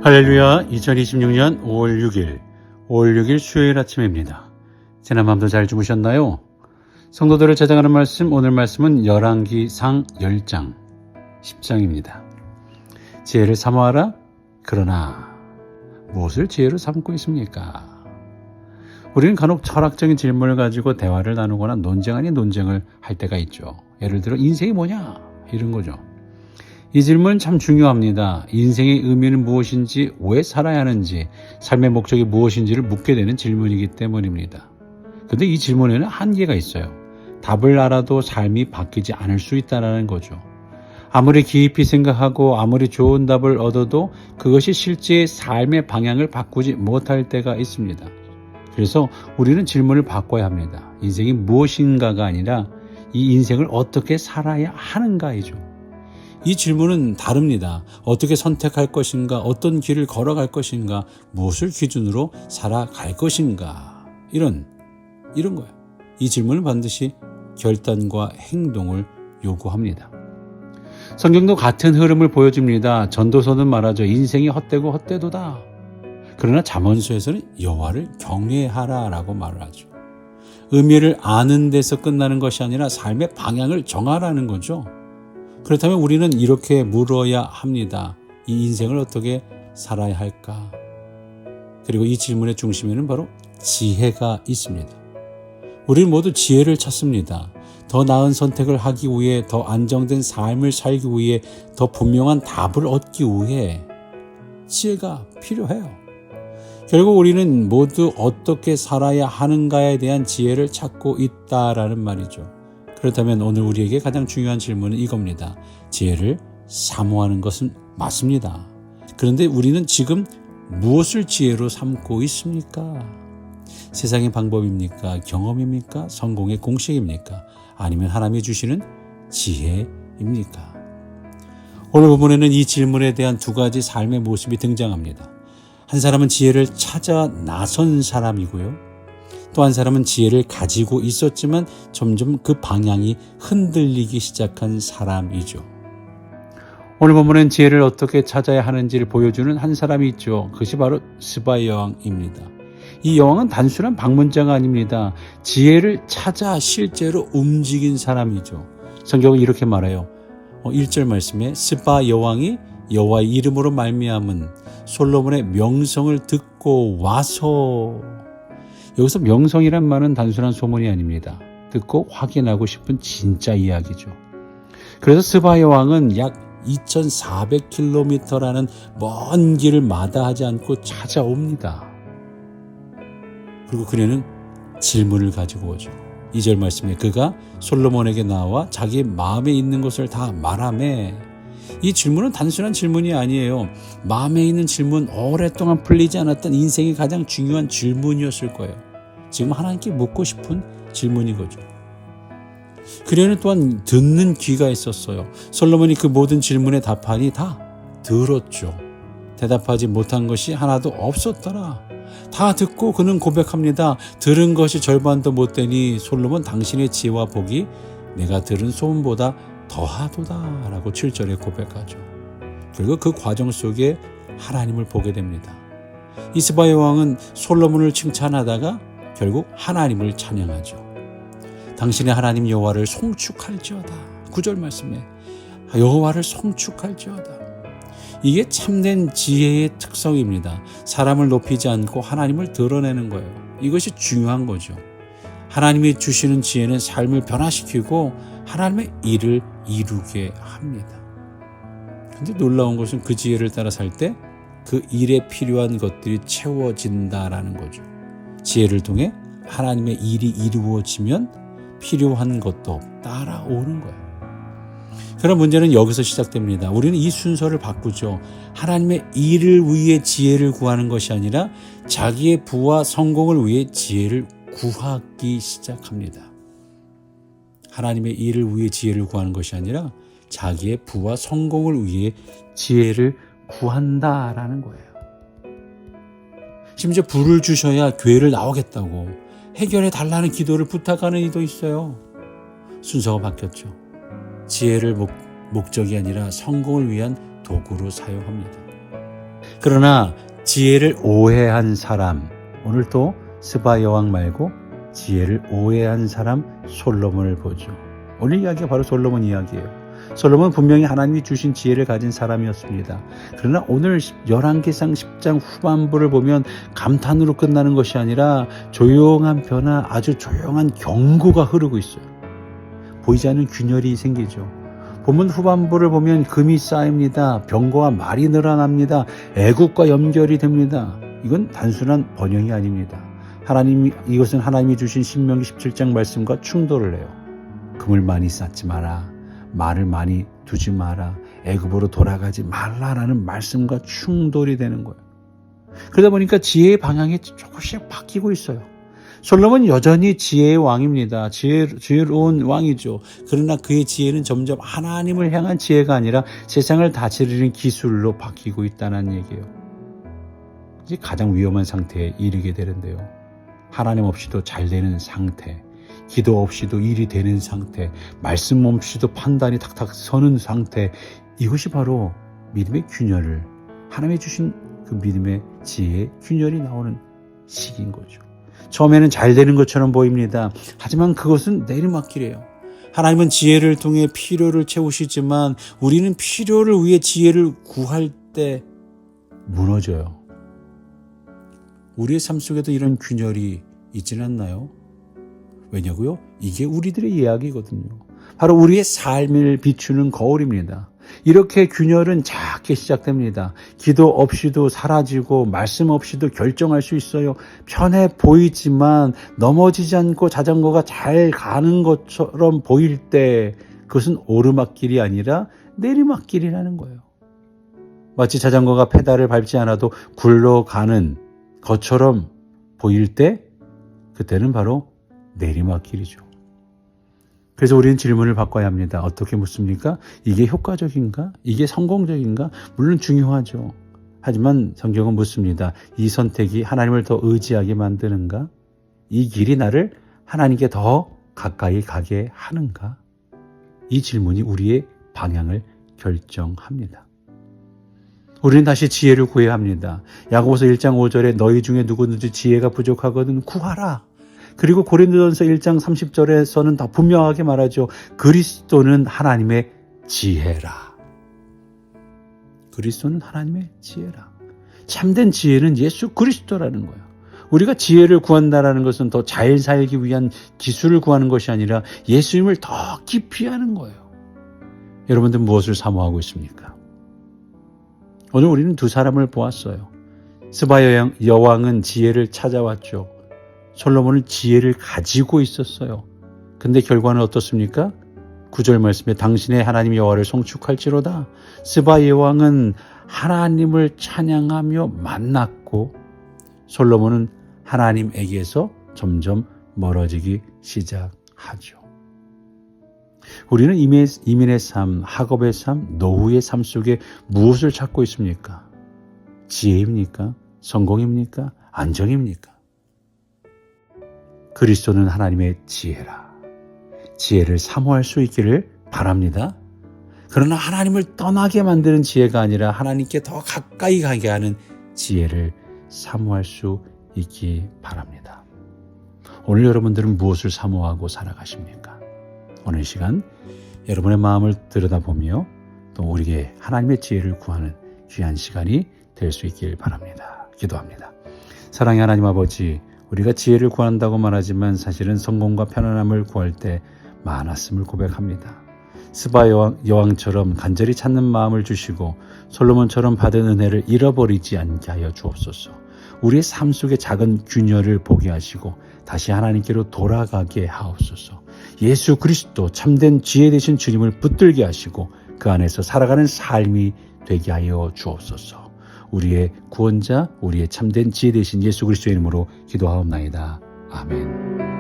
할렐루야. 2026년 5월 6일 수요일 아침입니다. 지난밤도 잘 주무셨나요? 성도들을 찾아가는 말씀, 오늘 말씀은 열왕기상 10장 10장입니다. 지혜를 사모하라. 그러나 무엇을 지혜로 삼고 있습니까? 우리는 간혹 철학적인 질문을 가지고 대화를 나누거나 논쟁 아닌 논쟁을 할 때가 있죠. 예를 들어 인생이 뭐냐? 이런 거죠. 이 질문은 참 중요합니다. 인생의 의미는 무엇인지, 왜 살아야 하는지, 삶의 목적이 무엇인지를 묻게 되는 질문이기 때문입니다. 그런데 이 질문에는 한계가 있어요. 답을 알아도 삶이 바뀌지 않을 수 있다는 거죠. 아무리 깊이 생각하고 아무리 좋은 답을 얻어도 그것이 실제 삶의 방향을 바꾸지 못할 때가 있습니다. 그래서 우리는 질문을 바꿔야 합니다. 인생이 무엇인가가 아니라 이 인생을 어떻게 살아야 하는가이죠. 이 질문은 다릅니다. 어떻게 선택할 것인가, 어떤 길을 걸어갈 것인가, 무엇을 기준으로 살아갈 것인가, 이런 거예요. 이 질문은 반드시 결단과 행동을 요구합니다. 성경도 같은 흐름을 보여줍니다. 전도서는 말하죠. 인생이 헛되고 헛되도다. 그러나 잠언서에서는 여호와를 경외하라라고 말을 하죠. 의미를 아는 데서 끝나는 것이 아니라 삶의 방향을 정하라는 거죠. 그렇다면 우리는 이렇게 물어야 합니다. 이 인생을 어떻게 살아야 할까? 그리고 이 질문의 중심에는 바로 지혜가 있습니다. 우리는 모두 지혜를 찾습니다. 더 나은 선택을 하기 위해, 더 안정된 삶을 살기 위해, 더 분명한 답을 얻기 위해 지혜가 필요해요. 결국 우리는 모두 어떻게 살아야 하는가에 대한 지혜를 찾고 있다라는 말이죠. 그렇다면 오늘 우리에게 가장 중요한 질문은 이겁니다. 지혜를 사모하는 것은 맞습니다. 그런데 우리는 지금 무엇을 지혜로 삼고 있습니까? 세상의 방법입니까? 경험입니까? 성공의 공식입니까? 아니면 하나님이 주시는 지혜입니까? 오늘 본문에는 이 질문에 대한 두 가지 삶의 모습이 등장합니다. 한 사람은 지혜를 찾아 나선 사람이고요. 또 한 사람은 지혜를 가지고 있었지만 점점 그 방향이 흔들리기 시작한 사람이죠. 오늘 본문은 지혜를 어떻게 찾아야 하는지를 보여주는 한 사람이 있죠. 그것이 바로 스바 여왕입니다. 이 여왕은 단순한 방문자가 아닙니다. 지혜를 찾아 실제로 움직인 사람이죠. 성경은 이렇게 말해요. 1절 말씀에 스바 여왕이 여호와의 이름으로 말미암은 솔로몬의 명성을 듣고 와서, 여기서 명성이란 말은 단순한 소문이 아닙니다. 듣고 확인하고 싶은 진짜 이야기죠. 그래서 스바 여왕은 약 2400km라는 먼 길을 마다하지 않고 찾아옵니다. 그리고 그녀는 질문을 가지고 오죠. 2절 말씀에 그가 솔로몬에게 나와 자기 마음에 있는 것을 다 말하매, 이 질문은 단순한 질문이 아니에요. 마음에 있는 질문, 오랫동안 풀리지 않았던 인생의 가장 중요한 질문이었을 거예요. 지금 하나님께 묻고 싶은 질문이거죠. 그녀는 또한 듣는 귀가 있었어요. 솔로몬이 그 모든 질문에 답하니 다 들었죠. 대답하지 못한 것이 하나도 없었더라. 다 듣고 그는 고백합니다. 들은 것이 절반도 못 되니 솔로몬 당신의 지혜와 복이 내가 들은 소문보다 더하도다 라고 7절에 고백하죠. 그리고 그 과정 속에 하나님을 보게 됩니다. 이 스바 여왕은 솔로몬을 칭찬하다가 결국 하나님을 찬양하죠. 당신의 하나님 여호와를 송축할지어다. 9절 말씀에 여호와를 송축할지어다. 이게 참된 지혜의 특성입니다. 사람을 높이지 않고 하나님을 드러내는 거예요. 이것이 중요한 거죠. 하나님이 주시는 지혜는 삶을 변화시키고 하나님의 일을 이루게 합니다. 그런데 놀라운 것은 그 지혜를 따라 살 때 그 일에 필요한 것들이 채워진다라는 거죠. 지혜를 통해 하나님의 일이 이루어지면 필요한 것도 따라오는 거예요. 그런 문제는 여기서 시작됩니다. 우리는 이 순서를 바꾸죠. 하나님의 일을 위해 지혜를 구하는 것이 아니라 자기의 부와 성공을 위해 지혜를 구하기 시작합니다. 하나님의 일을 위해 지혜를 구하는 것이 아니라 자기의 부와 성공을 위해 지혜를 구한다라는 거예요. 심지어 부를 주셔야 교회를 나오겠다고 해결해 달라는 기도를 부탁하는 이도 있어요. 순서가 바뀌었죠. 지혜를 목적이 아니라 성공을 위한 도구로 사용합니다. 그러나 지혜를 오해한 사람, 오늘 또 스바 여왕 말고 지혜를 오해한 사람 솔로몬을 보죠. 오늘 이야기가 바로 솔로몬 이야기예요. 솔로몬은 분명히 하나님이 주신 지혜를 가진 사람이었습니다. 그러나 오늘 열왕기상 10장 후반부를 보면 감탄으로 끝나는 것이 아니라 조용한 변화, 아주 조용한 경고가 흐르고 있어요. 보이지 않는 균열이 생기죠. 본문 후반부를 보면 금이 쌓입니다. 병거와 말이 늘어납니다. 애국과 연결이 됩니다. 이건 단순한 번영이 아닙니다. 이것은 하나님이 주신 신명기 17장 말씀과 충돌을 해요. 금을 많이 쌓지 마라. 말을 많이 두지 마라. 애굽으로 돌아가지 말라라는 말씀과 충돌이 되는 거예요. 그러다 보니까 지혜의 방향이 조금씩 바뀌고 있어요. 솔로몬은 여전히 지혜의 왕입니다. 지혜로운 왕이죠. 그러나 그의 지혜는 점점 하나님을 향한 지혜가 아니라 세상을 다스리는 기술로 바뀌고 있다는 얘기예요. 이제 가장 위험한 상태에 이르게 되는데요. 하나님 없이도 잘 되는 상태, 기도 없이도 일이 되는 상태, 말씀 없이도 판단이 탁탁 서는 상태, 이것이 바로 믿음의 균열을, 하나님이 주신 그 믿음의 지혜의 균열이 나오는 시기인 거죠. 처음에는 잘 되는 것처럼 보입니다. 하지만 그것은 내리막길이에요. 하나님은 지혜를 통해 필요를 채우시지만 우리는 필요를 위해 지혜를 구할 때 무너져요. 우리의 삶 속에도 이런 균열이 있지는 않나요? 왜냐고요? 이게 우리들의 이야기거든요. 바로 우리의 삶을 비추는 거울입니다. 이렇게 균열은 작게 시작됩니다. 기도 없이도 사라지고 말씀 없이도 결정할 수 있어요. 편해 보이지만 넘어지지 않고 자전거가 잘 가는 것처럼 보일 때 그것은 오르막길이 아니라 내리막길이라는 거예요. 마치 자전거가 페달을 밟지 않아도 굴러가는 것처럼 보일 때 그때는 바로 내리막길이죠. 그래서 우리는 질문을 바꿔야 합니다. 어떻게 묻습니까? 이게 효과적인가? 이게 성공적인가? 물론 중요하죠. 하지만 성경은 묻습니다. 이 선택이 하나님을 더 의지하게 만드는가? 이 길이 나를 하나님께 더 가까이 가게 하는가? 이 질문이 우리의 방향을 결정합니다. 우리는 다시 지혜를 구해야 합니다. 야고보서 1장 5절에 너희 중에 누구든지 지혜가 부족하거든 구하라. 그리고 고린도전서 1장 30절에서는 더 분명하게 말하죠. 그리스도는 하나님의 지혜라. 그리스도는 하나님의 지혜라. 참된 지혜는 예수 그리스도라는 거예요. 우리가 지혜를 구한다는 것은 더 잘 살기 위한 기술을 구하는 것이 아니라 예수님을 더 깊이 하는 거예요. 여러분들 무엇을 사모하고 있습니까? 오늘 우리는 두 사람을 보았어요. 스바 여왕은 지혜를 찾아왔죠. 솔로몬은 지혜를 가지고 있었어요. 근데 결과는 어떻습니까? 9절 말씀에 당신의 하나님 여호와를 송축할지로다. 스바 여왕은 하나님을 찬양하며 만났고 솔로몬은 하나님에게서 점점 멀어지기 시작하죠. 우리는 이민의 삶, 학업의 삶, 노후의 삶 속에 무엇을 찾고 있습니까? 지혜입니까? 성공입니까? 안정입니까? 그리스도는 하나님의 지혜라. 지혜를 사모할 수 있기를 바랍니다. 그러나 하나님을 떠나게 만드는 지혜가 아니라 하나님께 더 가까이 가게 하는 지혜를 사모할 수 있기 바랍니다. 오늘 여러분들은 무엇을 사모하고 살아가십니까? 오늘 시간 여러분의 마음을 들여다보며 또 우리에게 하나님의 지혜를 구하는 귀한 시간이 될 수 있길 바랍니다. 기도합니다. 사랑의 하나님 아버지, 우리가 지혜를 구한다고 말하지만 사실은 성공과 편안함을 구할 때 많았음을 고백합니다. 스바 여왕처럼 간절히 찾는 마음을 주시고 솔로몬처럼 받은 은혜를 잃어버리지 않게 하여 주옵소서. 우리의 삶 속의 작은 균열을 보게 하시고 다시 하나님께로 돌아가게 하옵소서. 예수 그리스도 참된 지혜 되신 주님을 붙들게 하시고 그 안에서 살아가는 삶이 되게 하여 주옵소서. 우리의 구원자, 우리의 참된 지혜 되신 예수 그리스도의 이름으로 기도하옵나이다. 아멘.